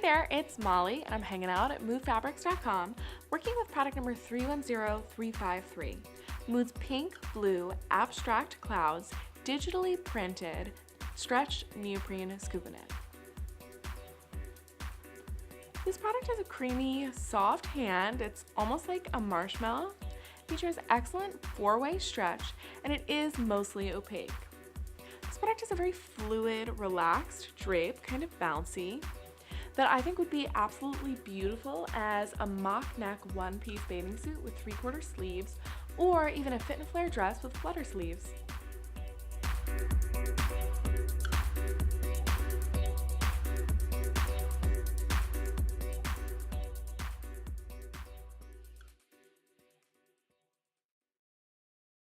Hey there, it's Molly, and I'm hanging out at moodfabrics.com working with product number 310353. Mood's pink, blue, abstract clouds, digitally printed, stretched neoprene scuba knit. This product has a creamy, soft hand. It's almost like a marshmallow. Features excellent four-way stretch, and it is mostly opaque. This product is a very fluid, relaxed drape, kind of bouncy, that I think would be absolutely beautiful as a mock neck one-piece bathing suit with 3/4 sleeves, or even a fit and flare dress with flutter sleeves.